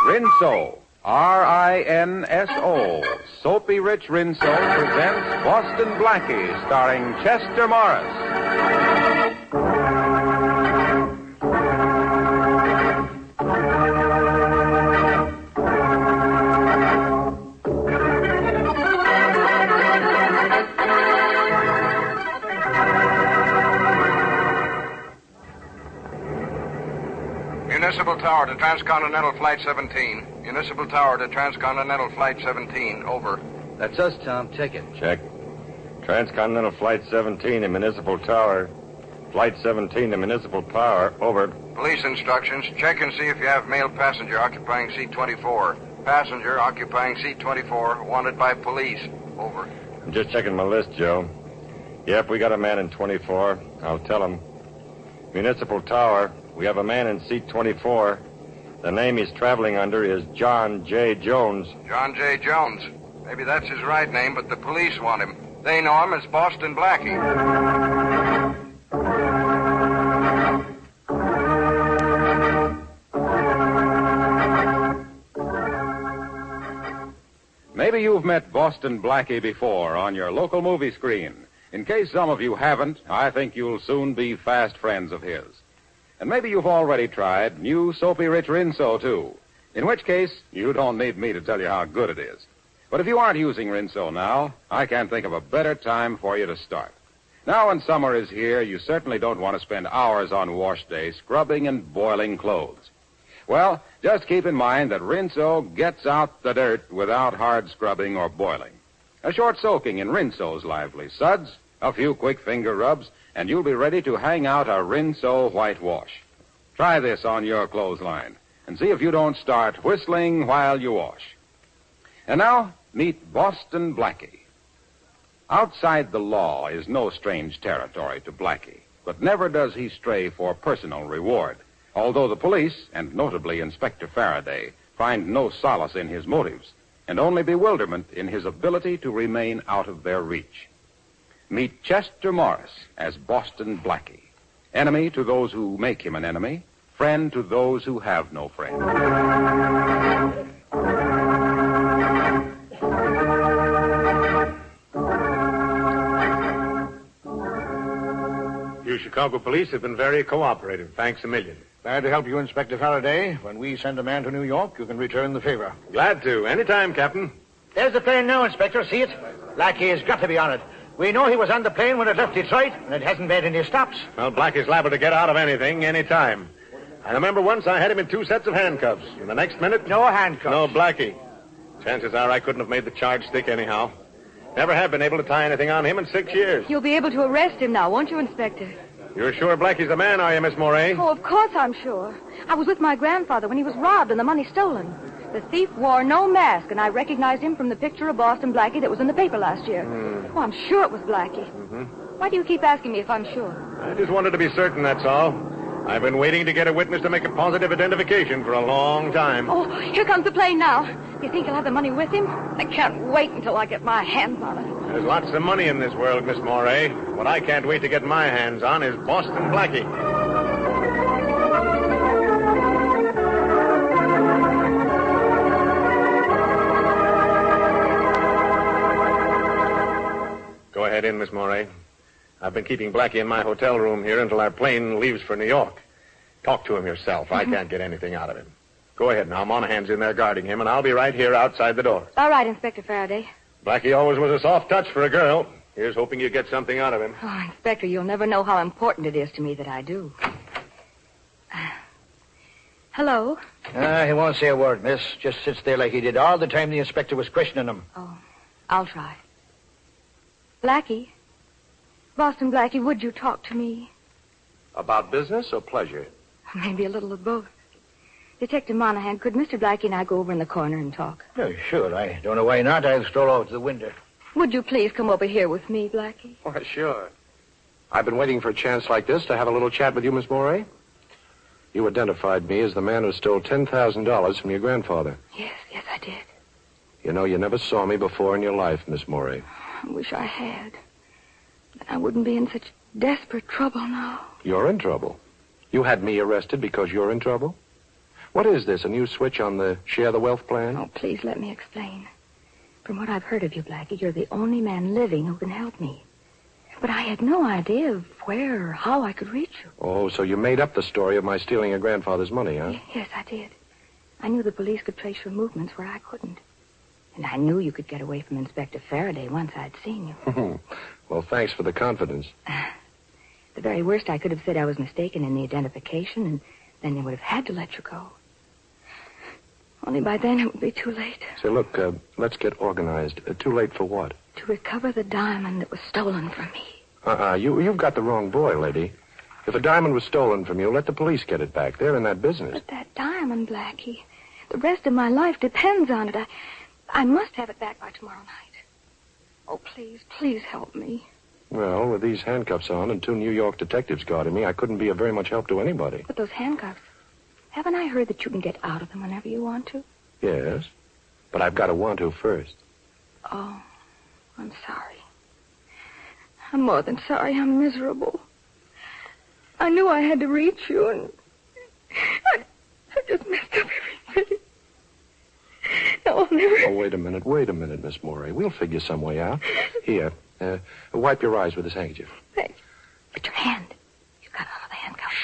Rinso, R-I-N-S-O, Soapy Rich Rinso presents Boston Blackie, starring Chester Morris. Municipal Tower to Transcontinental Flight 17. Municipal Tower to Transcontinental Flight 17. Over. That's us, Tom. Check it. Check. Transcontinental Flight 17 to Municipal Tower. Flight 17 to Municipal Tower. Over. Police instructions. Check and see if you have male passenger occupying seat 24. Passenger occupying seat 24. Wanted by police. Over. I'm just checking my list, Joe. Yep, we got a man in 24. I'll tell him. Municipal Tower. We have a man in seat 24. The name he's traveling under is John J. Jones. John J. Jones. Maybe that's his right name, but the police want him. They know him as Boston Blackie. Maybe you've met Boston Blackie before on your local movie screen. In case some of you haven't, I think you'll soon be fast friends of his. And maybe you've already tried new Soapy Rich Rinso, too. In which case, you don't need me to tell you how good it is. But if you aren't using Rinso now, I can't think of a better time for you to start. Now when summer is here, you certainly don't want to spend hours on wash day scrubbing and boiling clothes. Well, just keep in mind that Rinso gets out the dirt without hard scrubbing or boiling. A short soaking in Rinso's lively suds, a few quick finger rubs, and you'll be ready to hang out a Rinso whitewash. Try this on your clothesline and see if you don't start whistling while you wash. And now, meet Boston Blackie. Outside the law is no strange territory to Blackie, but never does he stray for personal reward, although the police, and notably Inspector Faraday, find no solace in his motives, and only bewilderment in his ability to remain out of their reach. Meet Chester Morris as Boston Blackie, enemy to those who make him an enemy, friend to those who have no friend. You Chicago police have been very cooperative. Thanks a million. Glad to help you, Inspector Faraday. When we send a man to New York, you can return the favor. Glad to. Anytime, Captain. There's the plane now, Inspector. See it? Blackie has got to be on it. We know he was on the plane when it left Detroit, and it hasn't made any stops. Well, Blackie's liable to get out of anything, anytime. I remember once I had him in 2 sets of handcuffs. And the next minute... No handcuffs. No Blackie. Chances are I couldn't have made the charge stick anyhow. Never have been able to tie anything on him in 6 years. You'll be able to arrest him now, won't you, Inspector? You're sure Blackie's the man, are you, Miss Moray? Oh, of course I'm sure. I was with my grandfather when he was robbed and the money stolen. The thief wore no mask, and I recognized him from the picture of Boston Blackie that was in the paper last year. Oh, I'm sure it was Blackie. Mm-hmm. Why do you keep asking me if I'm sure? I just wanted to be certain, that's all. I've been waiting to get a witness to make a positive identification for a long time. Oh, here comes the plane now. Do you think he'll have the money with him? I can't wait until I get my hands on it. There's lots of money in this world, Miss Moray. What I can't wait to get my hands on is Boston Blackie. Go ahead in, Miss Moray. I've been keeping Blackie in my hotel room here until our plane leaves for New York. Talk to him yourself. I can't get anything out of him. Go ahead now. Monahan's in there guarding him, and I'll be right here outside the door. All right, Inspector Faraday. Blackie always was a soft touch for a girl. Here's hoping you get something out of him. Oh, Inspector, you'll never know how important it is to me that I do. Hello? He won't say a word, miss. Just sits there like he did all the time the inspector was questioning him. Oh, I'll try. Blackie? Boston Blackie, would you talk to me? About business or pleasure? Maybe a little of both. Detective Monahan, could Mr. Blackie and I go over in the corner and talk? Oh, sure. I don't know why not. I'll stroll over to the window. Would you please come over here with me, Blackie? Why, sure. I've been waiting for a chance like this to have a little chat with you, Miss Moray. You identified me as the man who stole $10,000 from your grandfather. Yes, I did. You know, you never saw me before in your life, Miss Moray. I wish I had. Then I wouldn't be in such desperate trouble now. You're in trouble. You had me arrested because you're in trouble? What is this, a new switch on the Share the Wealth plan? Oh, please let me explain. From what I've heard of you, Blackie, you're the only man living who can help me. But I had no idea of where or how I could reach you. Oh, so you made up the story of my stealing your grandfather's money, huh? Yes, I did. I knew the police could trace your movements where I couldn't. And I knew you could get away from Inspector Faraday once I'd seen you. Well, thanks for the confidence. The very worst, I could have said I was mistaken in the identification, and then they would have had to let you go. Only by then it would be too late. Say, look, let's get organized. Too late for what? To recover the diamond that was stolen from me. You've got the wrong boy, lady. If a diamond was stolen from you, let the police get it back. They're in that business. But that diamond, Blackie, the rest of my life depends on it. I must have it back by tomorrow night. Oh, please help me. Well, with these handcuffs on and 2 New York detectives guarding me, I couldn't be of very much help to anybody. But those handcuffs, haven't I heard that you can get out of them whenever you want to? Yes, but I've got to want to first. Oh, I'm sorry. I'm more than sorry. I'm miserable. I knew I had to reach you, and I just messed up everything. No, I'll never... Oh, wait a minute, Miss Morey. We'll figure some way out. Here, wipe your eyes with this handkerchief. Thanks. But your hand. You got out of the handcuffs.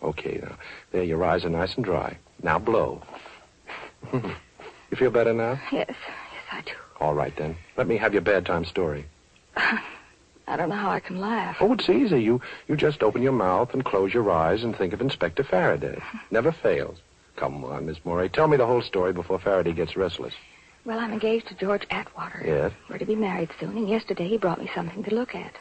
Okay, now. There, your eyes are nice and dry. Now blow. You feel better now? Yes, I do. All right, then. Let me have your bedtime story. I don't know how I can laugh. Oh, it's easy. You just open your mouth and close your eyes and think of Inspector Faraday. Never fails. Come on, Miss Morey. Tell me the whole story before Faraday gets restless. Well, I'm engaged to George Atwater. Yes? We're to be married soon, and yesterday he brought me something to look at.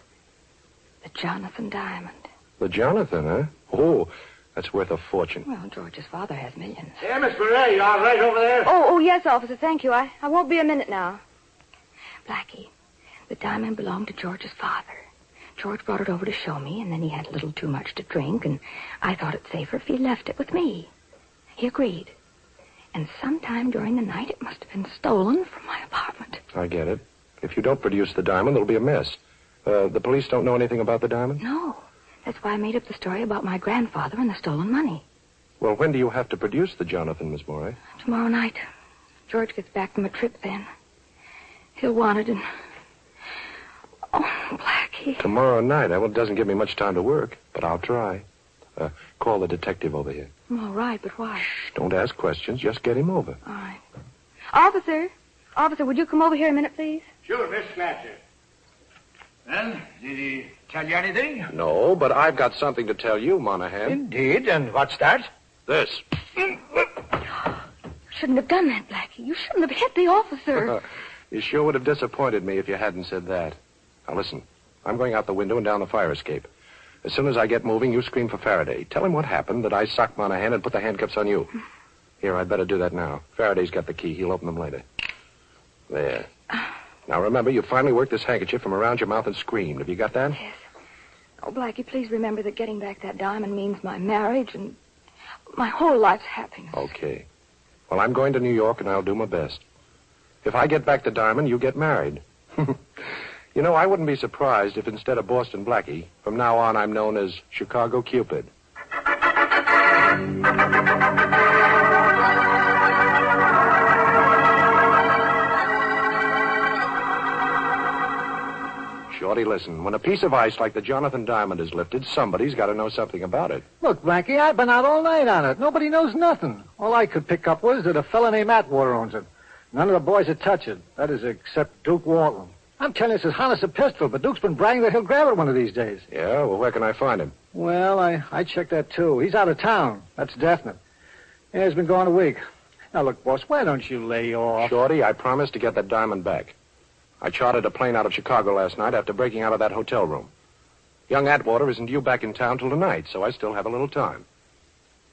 The Jonathan Diamond. The Jonathan, huh? Oh, that's worth a fortune. Well, George's father has millions. Hey, Miss Murray, you all right over there? Oh, yes, officer, thank you. I won't be a minute now. Blackie, the diamond belonged to George's father. George brought it over to show me, and then he had a little too much to drink, and I thought it safer if he left it with me. He agreed. And sometime during the night, it must have been stolen from my apartment. I get it. If you don't produce the diamond, there'll be a mess. The police don't know anything about the diamond? No. That's why I made up the story about my grandfather and the stolen money. Well, when do you have to produce the Jonathan, Miss Morey? Tomorrow night. George gets back from a trip then. He'll want it, and... Oh, Blackie. Tomorrow night. Well, it doesn't give me much time to work, but I'll try. Call the detective over here. All right, but why? Shh, don't ask questions. Just get him over. All right. Officer, would you come over here a minute, please? Sure, Miss Fletcher. Well, did he tell you anything? No, but I've got something to tell you, Monahan. Indeed, and what's that? This. You shouldn't have done that, Blackie. You shouldn't have hit the officer. You sure would have disappointed me if you hadn't said that. Now, listen. I'm going out the window and down the fire escape. As soon as I get moving, you scream for Faraday. Tell him what happened, that I socked Monahan and put the handcuffs on you. Here, I'd better do that now. Faraday's got the key. He'll open them later. There. Now, remember, you finally worked this handkerchief from around your mouth and screamed. Have you got that? Yes. Oh, Blackie, please remember that getting back that diamond means my marriage and my whole life's happiness. Okay. Well, I'm going to New York, and I'll do my best. If I get back the diamond, you get married. You know, I wouldn't be surprised if instead of Boston Blackie, from now on I'm known as Chicago Cupid. Shorty, listen. When a piece of ice like the Jonathan Diamond is lifted, somebody's got to know something about it. Look, Blackie, I've been out all night on it. Nobody knows nothing. All I could pick up was that a fella named Atwater owns it. None of the boys would touch it. That is, except Duke Walton. I'm telling you, it's as hot as a pistol, but Duke's been bragging that he'll grab it one of these days. Yeah? Well, where can I find him? Well, I checked that, too. He's out of town. That's definite. Yeah, he's been gone a week. Now, look, boss, why don't you lay off? Shorty, I promised to get that diamond back. I chartered a plane out of Chicago last night after breaking out of that hotel room. Young Atwater isn't due back in town till tonight, so I still have a little time.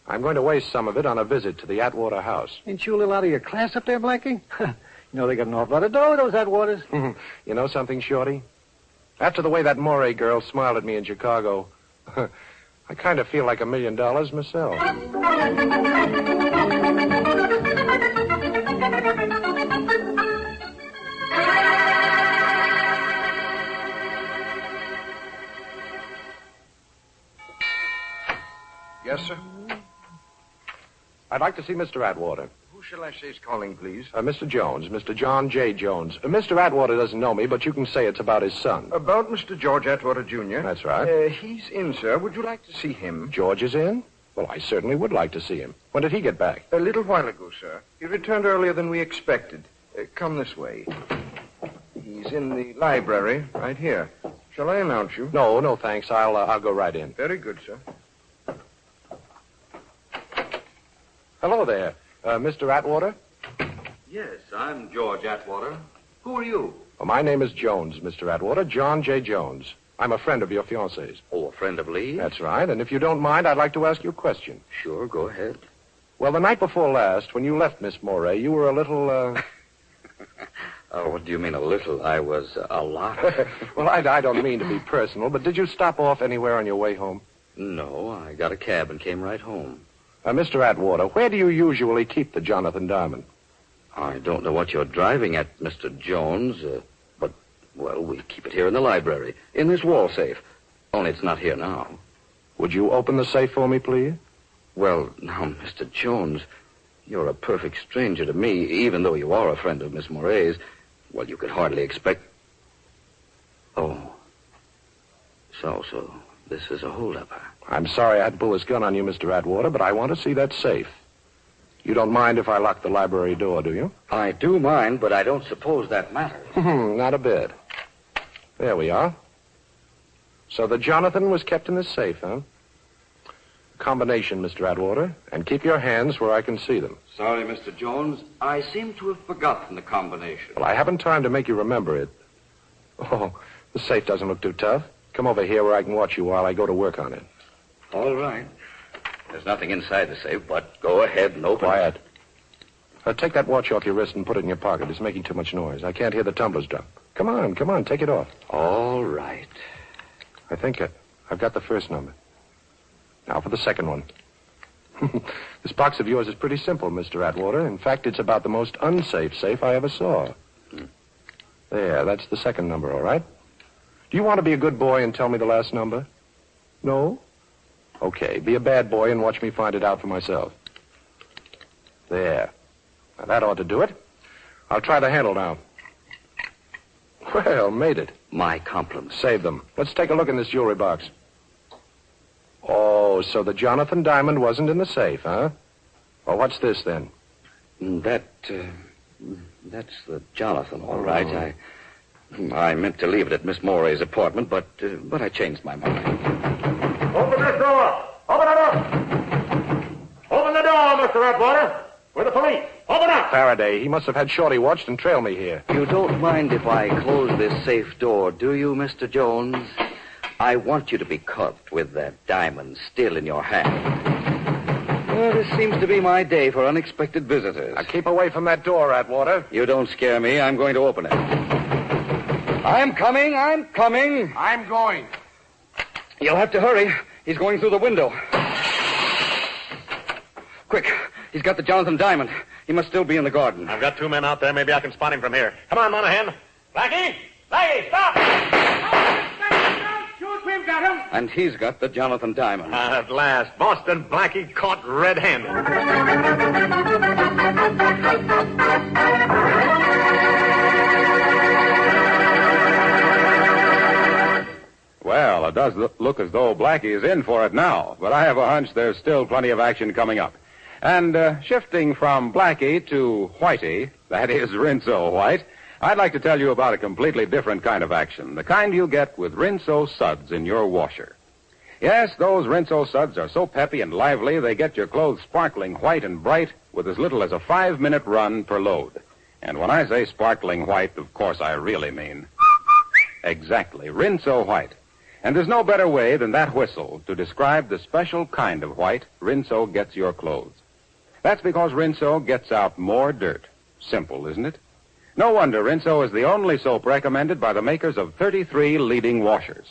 I'm going to waste some of it on a visit to the Atwater house. Ain't you a little out of your class up there, Blackie? You know they got an awful lot of dough, those Atwaters. You know something, Shorty? After the way that Morey girl smiled at me in Chicago, I kind of feel like $1 million myself. Yes, sir? I'd like to see Mr. Atwater. Who shall I say is calling, please? Mr. Jones, Mr. John J. Jones. Mr. Atwater doesn't know me, but you can say it's about his son. About Mr. George Atwater, Jr.? That's right. He's in, sir. Would you like to see him? George is in? Well, I certainly would like to see him. When did he get back? A little while ago, sir. He returned earlier than we expected. Come this way. He's in the library, right here. Shall I announce you? No, thanks. I'll go right in. Very good, sir. Hello there. Mr. Atwater? Yes, I'm George Atwater. Who are you? Well, my name is Jones, Mr. Atwater. John J. Jones. I'm a friend of your fiancé's. Oh, a friend of Lee? That's right. And if you don't mind, I'd like to ask you a question. Sure, go ahead. Well, the night before last, when you left Miss Moray, you were a little, Oh, what do you mean a little? I was a lot. Well, I don't mean to be personal, but did you stop off anywhere on your way home? No, I got a cab and came right home. Mr. Atwater, where do you usually keep the Jonathan Diamond? I don't know what you're driving at, Mr. Jones, but, well, we keep it here in the library, in this wall safe. Only it's not here now. Would you open the safe for me, please? Well, now, Mr. Jones, you're a perfect stranger to me, even though you are a friend of Miss Moray's. Well, you could hardly expect... Oh. So, this is a holdup, huh? I'm sorry I had to pull this gun on you, Mr. Atwater, but I want to see that safe. You don't mind if I lock the library door, do you? I do mind, but I don't suppose that matters. Not a bit. There we are. So the Jonathan was kept in this safe, huh? Combination, Mr. Atwater, and keep your hands where I can see them. Sorry, Mr. Jones. I seem to have forgotten the combination. Well, I haven't time to make you remember it. Oh, the safe doesn't look too tough. Come over here where I can watch you while I go to work on it. All right. There's nothing inside the safe, but go ahead and open Quiet. it. Take that watch off your wrist and put it in your pocket. It's making too much noise. I can't hear the tumblers drop. Come on, take it off. All right. I think I've got the first number. Now for the second one. This box of yours is pretty simple, Mr. Atwater. In fact, it's about the most unsafe safe I ever saw. There, that's the second number, all right? Do you want to be a good boy and tell me the last number? No? Okay, be a bad boy and watch me find it out for myself. There. Now, that ought to do it. I'll try the handle now. Well, made it. My compliments. Save them. Let's take a look in this jewelry box. Oh, so the Jonathan Diamond wasn't in the safe, huh? Well, what's this, then? That's the Jonathan, all right. I meant to leave it at Miss Moray's apartment, but I changed my mind. Open this door! Open it up! Open the door, Mr. Atwater! We're the police. Open up! Faraday, he must have had Shorty watched and trailed me here. You don't mind if I close this safe door, do you, Mr. Jones? I want you to be caught with that diamond still in your hand. Well, this seems to be my day for unexpected visitors. Now, keep away from that door, Atwater. You don't scare me. I'm going to open it. I'm coming. I'm going. You'll have to hurry. He's going through the window. Quick. He's got the Jonathan Diamond. He must still be in the garden. I've got 2 men out there. Maybe I can spot him from here. Come on, Monahan. Blackie! Blackie, stop! Shoot, we've got him! And he's got the Jonathan Diamond. At last. Boston Blackie caught red-handed. Well, it does look as though Blackie is in for it now, but I have a hunch there's still plenty of action coming up. And shifting from Blackie to Whitey, that is Rinso White, I'd like to tell you about a completely different kind of action, the kind you get with Rinso suds in your washer. Yes, those Rinso suds are so peppy and lively, they get your clothes sparkling white and bright with as little as a 5-minute run per load. And when I say sparkling white, of course I really mean exactly, Rinso White. And there's no better way than that whistle to describe the special kind of white Rinso gets your clothes. That's because Rinso gets out more dirt. Simple, isn't it? No wonder Rinso is the only soap recommended by the makers of 33 leading washers.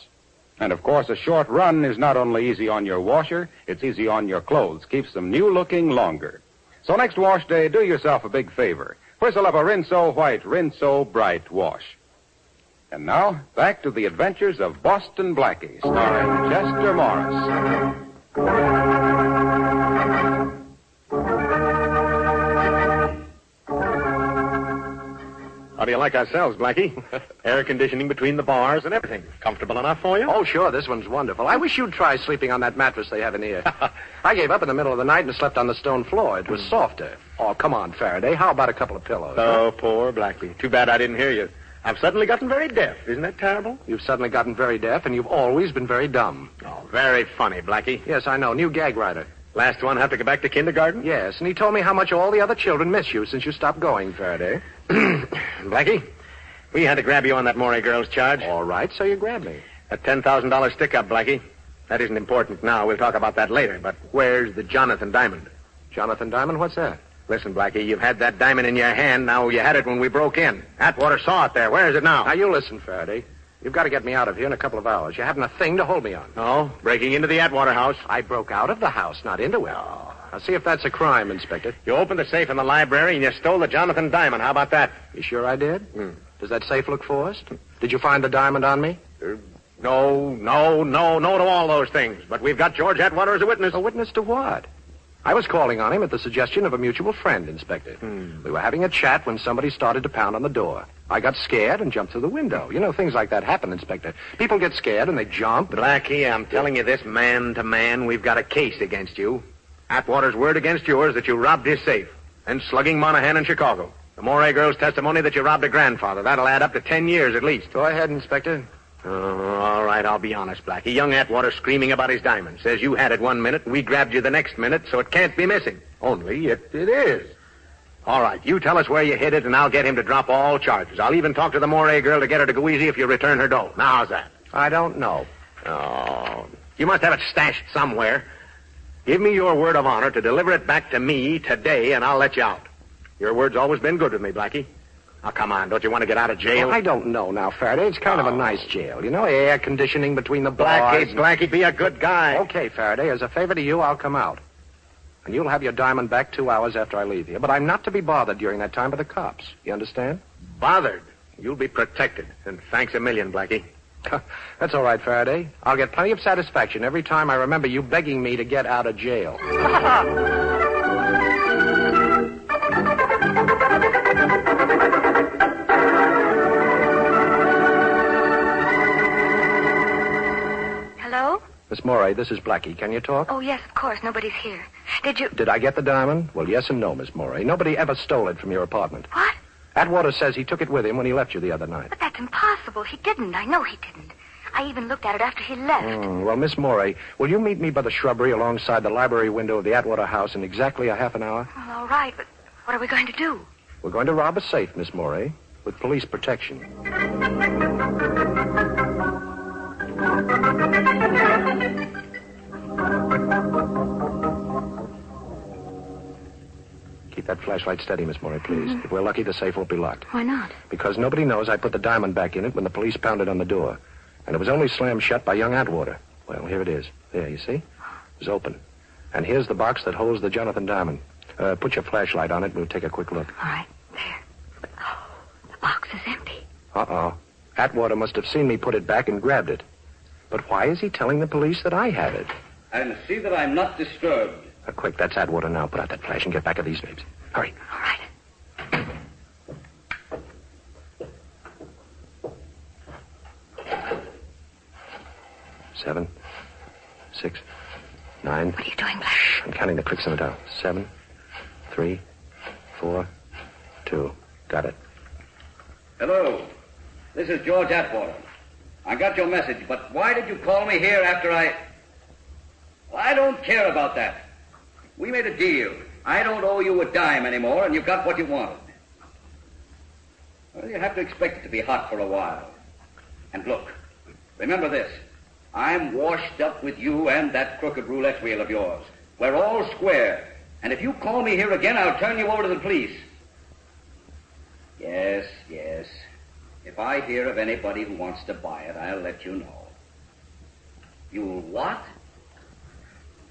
And, of course, a short run is not only easy on your washer, it's easy on your clothes, keeps them new-looking longer. So next wash day, do yourself a big favor. Whistle up a Rinso White, Rinso Bright wash. And now, back to the adventures of Boston Blackie, starring Chester Morris. you like ourselves, Blackie. Air conditioning between the bars and everything. Comfortable enough for you? Oh, sure. This one's wonderful. I wish you'd try sleeping on that mattress they have in here. I gave up in the middle of the night and slept on the stone floor. It was softer. Oh, come on, Faraday. How about a couple of pillows? Oh, poor Blackie. Too bad I didn't hear you. I've suddenly gotten very deaf. Isn't that terrible? You've suddenly gotten very deaf, and you've always been very dumb. Oh, very funny, Blackie. Yes, I know. New gag writer. Last one have to go back to kindergarten? Yes, and he told me how much all the other children miss you since you stopped going, Faraday. Blackie, we had to grab you on that Morey girl's charge. All right, so you grabbed me. That $10,000 stick-up, Blackie. That isn't important now. We'll talk about that later. But where's the Jonathan Diamond? Jonathan Diamond? What's that? Listen, Blackie, you've had that diamond in your hand. Now you had it when we broke in. Atwater saw it there. Where is it now? Now, you listen, Faraday. You've got to get me out of here in a couple of hours. You haven't a thing to hold me on. Oh, breaking into the Atwater house. I broke out of the house, not into it. Oh. Now, see if that's a crime, Inspector. You opened the safe in the library and you stole the Jonathan Diamond. How about that? You sure I did? Does that safe look forced? Did you find the diamond on me? No to all those things. But we've got George Atwater as a witness. A witness to what? I was calling on him at the suggestion of a mutual friend, Inspector. We were having a chat when somebody started to pound on the door. I got scared and jumped through the window. You know, things like that happen, Inspector. People get scared and they jump. Blackie, I'm telling you this man to man, we've got a case against you. Atwater's word against yours that you robbed his safe. And slugging Monahan in Chicago. The Morey girl's testimony that you robbed her grandfather. That'll add up to 10 years at least. Go ahead, Inspector. All right, I'll be honest, Blackie. Young Atwater screaming about his diamond. Says you had it 1 minute and we grabbed you the next minute, so it can't be missing. Only it is. All right, you tell us where you hid it and I'll get him to drop all charges. I'll even talk to the Morey girl to get her to go easy if you return her dough. Now, how's that? I don't know. Oh, you must have it stashed somewhere. Give me your word of honor to deliver it back to me today and I'll let you out. Your word's always been good with me, Blackie. Now, come on. Don't you want to get out of jail? Well, I don't know now, Faraday. It's kind of a nice jail. You know, air conditioning between the bars. Blackie, be a good guy. Okay, Faraday. As a favor to you, I'll come out. And you'll have your diamond back 2 hours after I leave here. But I'm not to be bothered during that time by the cops. You understand? Bothered? You'll be protected. And thanks a million, Blackie. That's all right, Faraday. I'll get plenty of satisfaction every time I remember you begging me to get out of jail. Hello? Miss Morey, this is Blackie. Can you talk? Oh, yes, of course. Nobody's here. Did I get the diamond? Well, yes and no, Miss Morey. Nobody ever stole it from your apartment. What? Atwater says he took it with him when he left you the other night. But that's impossible. He didn't. I know he didn't. I even looked at it after he left. Well, Miss Morey, will you meet me by the shrubbery alongside the library window of the Atwater house in exactly a half an hour? Well, all right, but what are we going to do? We're going to rob a safe, Miss Morey, with police protection. Keep that flashlight steady, Miss Morey, please. If we're lucky, the safe won't be locked. Why not? Because nobody knows I put the diamond back in it when the police pounded on the door. And it was only slammed shut by young Atwater. Well, here it is. There, you see? It was open. And here's the box that holds the Jonathan Diamond. Put your flashlight on it and we'll take a quick look. All right. There. Oh, the box is empty. Uh-oh. Atwater must have seen me put it back and grabbed it. But why is he telling the police that I had it? And see that I'm not disturbed. Quick, that's Atwater now. Put out that flash and get back at these babes. Hurry. All right. 7, 6, 9. What are you doing, Black? Shh, I'm counting the clicks on the dial. 7, 3, 4, 2. Got it. Hello. This is George Atwater. I got your message, but why did you call me here after I don't care about that. We made a deal. I don't owe you a dime anymore, and you got what you wanted. Well, you have to expect it to be hot for a while. And look, remember this. I'm washed up with you and that crooked roulette wheel of yours. We're all square. And if you call me here again, I'll turn you over to the police. Yes. If I hear of anybody who wants to buy it, I'll let you know. You'll what?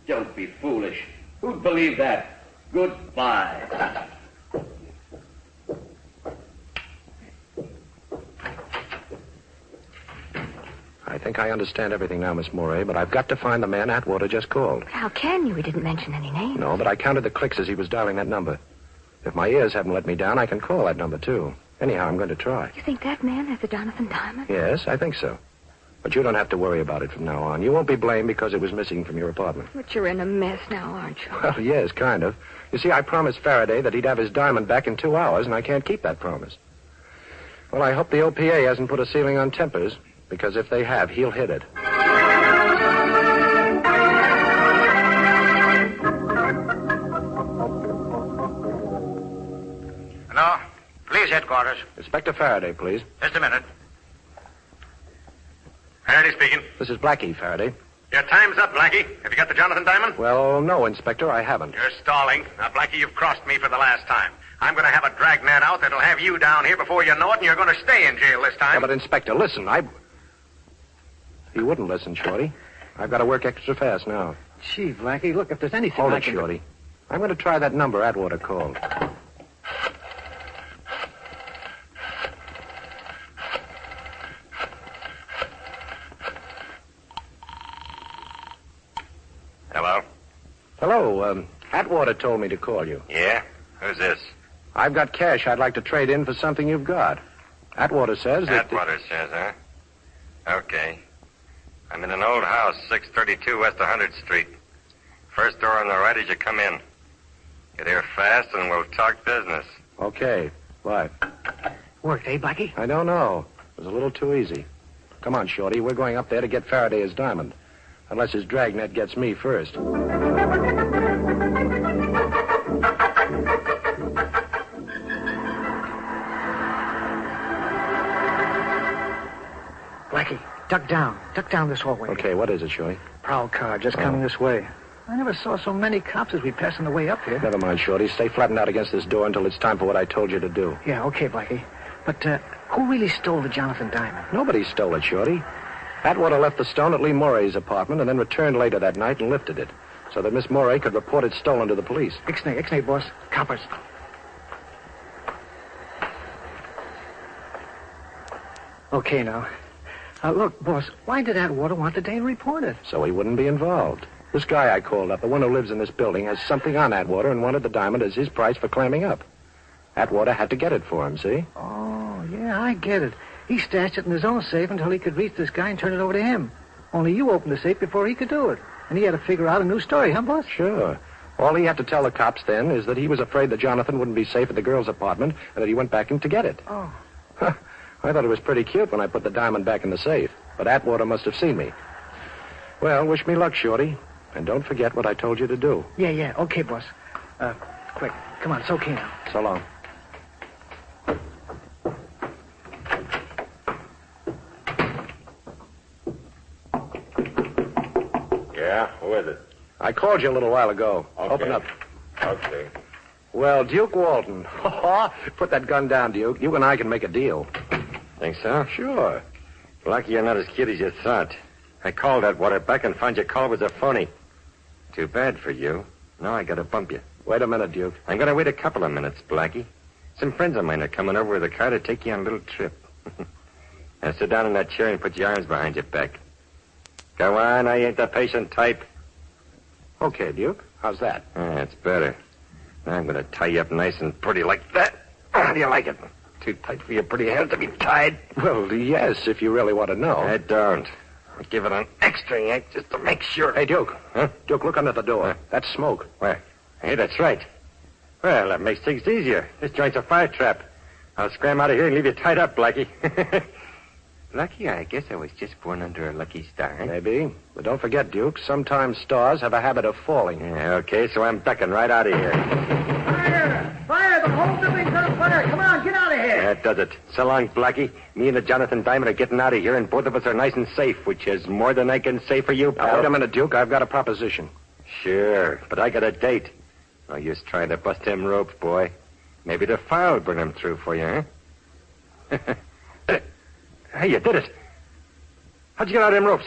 Don't be foolish. Who'd believe that? Goodbye. I think I understand everything now, Miss Morey, but I've got to find the man Atwater just called. But how can you? He didn't mention any names. No, but I counted the clicks as he was dialing that number. If my ears haven't let me down, I can call that number, too. Anyhow, I'm going to try. You think that man has the Jonathan diamond? Yes, I think so. But you don't have to worry about it from now on. You won't be blamed because it was missing from your apartment. But you're in a mess now, aren't you? Well, yes, kind of. You see, I promised Faraday that he'd have his diamond back in 2 hours, and I can't keep that promise. Well, I hope the OPA hasn't put a ceiling on tempers, because if they have, he'll hit it. Hello? Police headquarters. Inspector Faraday, please. Just a minute. Faraday speaking. This is Blackie, Faraday. Your time's up, Blackie. Have you got the Jonathan diamond? Well, no, Inspector, I haven't. You're stalling. Now, Blackie, you've crossed me for the last time. I'm going to have a dragnet out that'll have you down here before you know it, and you're going to stay in jail this time. Yeah, but, Inspector, listen, He wouldn't listen, Shorty. I've got to work extra fast now. Gee, Blackie, look, if there's anything Hold I it, can... Shorty. I'm going to try that number Atwater called. Hello? Hello, Atwater told me to call you. Yeah? Who's this? I've got cash I'd like to trade in for something you've got. Atwater says that... Atwater says, huh? Okay. I'm in an old house, 632 West 100th Street. First door on the right as you come in. Get here fast and we'll talk business. Okay, bye. Worked, eh, Blackie? I don't know. It was a little too easy. Come on, Shorty. We're going up there to get Faraday his diamond. Unless his dragnet gets me first. Blackie, duck down. Duck down this hallway. Okay, what is it, Shorty? Prowl car just coming this way. I never saw so many cops as we pass on the way up here. Never mind, Shorty. Stay flattened out against this door until it's time for what I told you to do. Yeah, okay, Blackie. But who really stole the Jonathan diamond? Nobody stole it, Shorty. Atwater left the stone at Lee Morey's apartment and then returned later that night and lifted it so that Miss Morey could report it stolen to the police. Ixnay, boss. Coppers. Okay, now. Look, boss, why did Atwater want the Dane reported? So he wouldn't be involved. This guy I called up, the one who lives in this building, has something on Atwater and wanted the diamond as his price for clamming up. Atwater had to get it for him, see? Oh, yeah, I get it. He stashed it in his own safe until he could reach this guy and turn it over to him. Only you opened the safe before he could do it. And he had to figure out a new story, huh, boss? Sure. All he had to tell the cops then is that he was afraid that Jonathan wouldn't be safe at the girl's apartment and that he went back in to get it. Oh. Huh. I thought it was pretty cute when I put the diamond back in the safe. But Atwater must have seen me. Well, wish me luck, Shorty. And don't forget what I told you to do. Yeah. Okay, boss. Quick. Come on, it's okay now. So long. Yeah? Who is it? I called you a little while ago. Okay. Open up. Okay. Well, Duke Walton. Put that gun down, Duke. You and I can make a deal. Think so? Sure. Lucky you're not as cute as you thought. I called Atwater back and found your call was a phony. Too bad for you. Now I gotta bump you. Wait a minute, Duke. I'm gonna wait a couple of minutes, Blackie. Some friends of mine are coming over with a car to take you on a little trip. Now sit down in that chair and put your arms behind your back. Go on, I ain't the patient type. Okay, Duke. How's that? That's better. Now I'm gonna tie you up nice and pretty like that. How do you like it? Too tight for your pretty hands to be tied? Well, yes, if you really want to know. I don't. I'll give it an extra yank just to make sure. Hey, Duke. Huh? Duke, look under the door. Huh? That's smoke. Where? Hey, that's right. Well, that makes things easier. This joint's a fire trap. I'll scram out of here and leave you tied up, Blackie. Lucky, I guess I was just born under a lucky star. Maybe. But don't forget, Duke, sometimes stars have a habit of falling. Yeah, okay, so I'm ducking right out of here. Fire! Fire! The whole building's on fire! Come on, get out of here! That does it. So long, Blackie. Me and the Jonathan Diamond are getting out of here, and both of us are nice and safe, which is more than I can say for you, pal. Now, wait a minute, Duke. I've got a proposition. Sure, but I got a date. I just trying to bust them ropes, boy. Maybe the fire will burn them through for you, huh? Hey, you did it. How'd you get out of them ropes?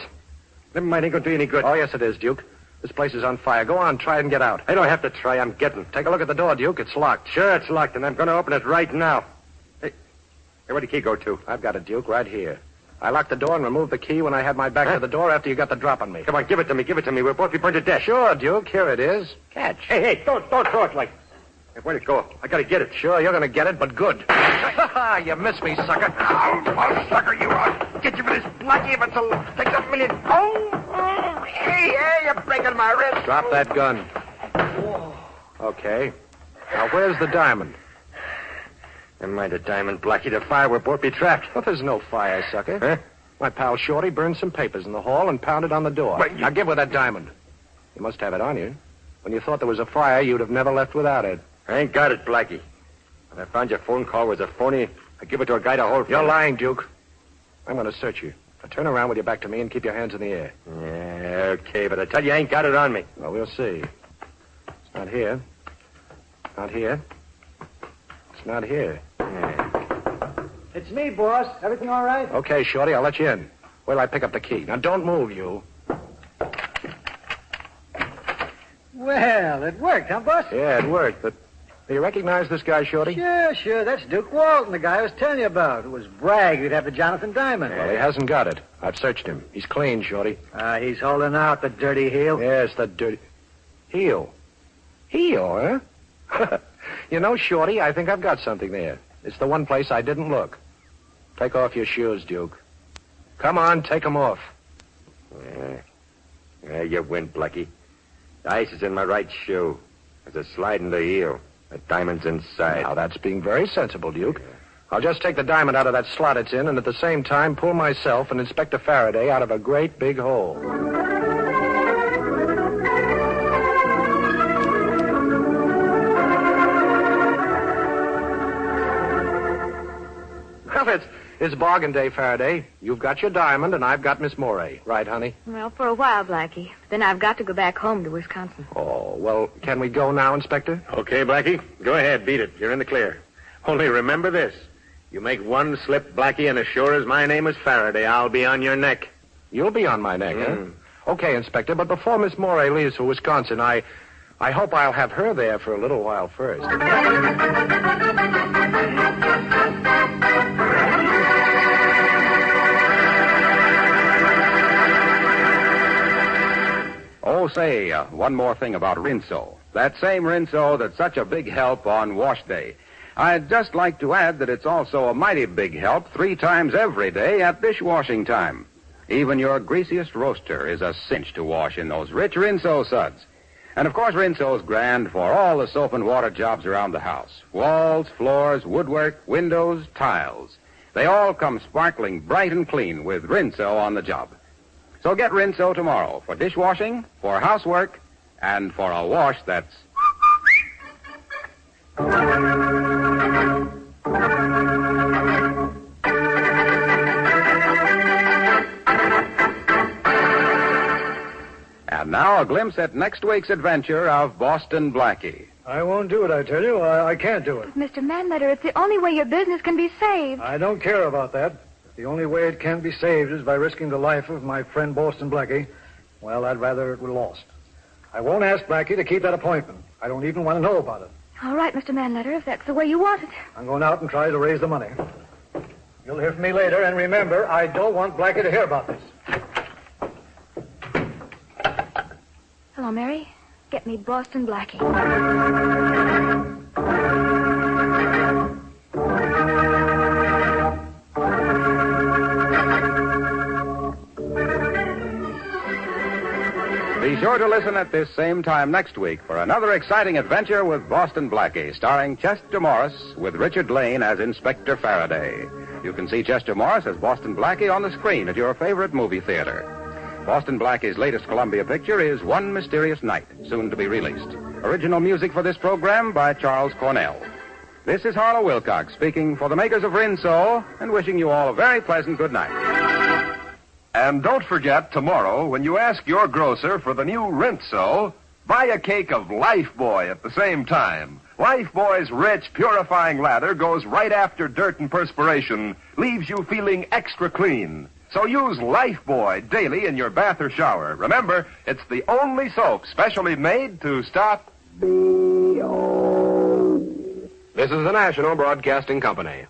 Never mind, ain't gonna do you any good. Oh, yes, it is, Duke. This place is on fire. Go on, try and get out. I don't have to try. I'm getting. Take a look at the door, Duke. It's locked. Sure, it's locked, and I'm going to open it right now. Hey, where'd the key go to? I've got it, Duke, right here. I locked the door and removed the key when I had my back to the door after you got the drop on me. Come on, give it to me. Give it to me. We'll both be burned to death. Sure, Duke. Here it is. Catch. Hey, don't throw it like... Hey, where'd it go? I gotta get it. Sure, you're going to get it, but good. You missed me, sucker. I'll sucker you out. Get you for this Blackie if it's takes a million. Hey, you're breaking my wrist. Drop that gun. Okay. Now, where's the diamond? Never mind the diamond, Blackie. The fire will both be trapped. Well, there's no fire, sucker. Huh? My pal Shorty burned some papers in the hall and pounded on the door. But you- Now, give her that diamond. You must have it on you. When you thought there was a fire, you'd have never left without it. I ain't got it, Blackie. When I found your phone call was a phony, I give it to a guy to hold for You're me. lying, Duke. I'm going to search you. Now, turn around with your back to me and keep your hands in the air. Yeah, okay, but I tell you, I ain't got it on me. Well, we'll see. It's not here. Not here. It's not here. It's me, boss. Everything all right? Okay, Shorty, I'll let you in. Wait till I pick up the key. Now, don't move, you. Well, it worked, huh, boss? Yeah, it worked, but do you recognize this guy, Shorty? Sure. That's Duke Walton, the guy I was telling you about. It was brag he'd have the Jonathan Diamond. Well, he hasn't got it. I've searched him. He's clean, Shorty. He's holding out, the dirty heel. Yes, the dirty... Heel. Heel, huh? You know, Shorty, I think I've got something there. It's the one place I didn't look. Take off your shoes, Duke. Come on, take them off. Yeah, you win, Blackie. The ice is in my right shoe. There's a slide in the heel. The diamond's inside. Now, that's being very sensible, Duke. I'll just take the diamond out of that slot it's in and at the same time pull myself and Inspector Faraday out of a great big hole. Well, it's bargain day, Faraday. You've got your diamond and I've got Miss Morey. Right, honey? Well, for a while, Blackie. Then I've got to go back home to Wisconsin. Oh, well, can we go now, Inspector? Okay, Blackie. Go ahead, beat it. You're in the clear. Only remember this. You make one slip, Blackie, and as sure as my name is Faraday, I'll be on your neck. You'll be on my neck, huh? Okay, Inspector, but before Miss Morey leaves for Wisconsin, I hope I'll have her there for a little while first. Oh, say, one more thing about Rinso. That same Rinso that's such a big help on wash day. I'd just like to add that it's also a mighty big help 3 times every day at dishwashing time. Even your greasiest roaster is a cinch to wash in those rich Rinso suds. And, of course, Rinso's grand for all the soap and water jobs around the house. Walls, floors, woodwork, windows, tiles. They all come sparkling bright and clean with Rinso on the job. So get Rinso tomorrow for dishwashing, for housework, and for a wash that's... And now a glimpse at next week's adventure of Boston Blackie. I won't do it, I tell you. I can't do it. Mr. Manletter, it's the only way your business can be saved. I don't care about that. The only way it can be saved is by risking the life of my friend Boston Blackie. Well, I'd rather it were lost. I won't ask Blackie to keep that appointment. I don't even want to know about it. All right, Mr. Manletter, if that's the way you want it. I'm going out and try to raise the money. You'll hear from me later, and remember, I don't want Blackie to hear about this. Hello, Mary. Get me Boston Blackie. Be sure to listen at this same time next week for another exciting adventure with Boston Blackie, starring Chester Morris with Richard Lane as Inspector Faraday. You can see Chester Morris as Boston Blackie on the screen at your favorite movie theater. Boston Blackie's latest Columbia picture is One Mysterious Night, soon to be released. Original music for this program by Charles Cornell. This is Harlow Wilcox speaking for the makers of Rinso and wishing you all a very pleasant good night. And don't forget, tomorrow, when you ask your grocer for the new Rinso, buy a cake of Lifebuoy at the same time. Lifebuoy's rich, purifying lather goes right after dirt and perspiration, leaves you feeling extra clean. So use Lifebuoy daily in your bath or shower. Remember, it's the only soap specially made to stop... This is the National Broadcasting Company.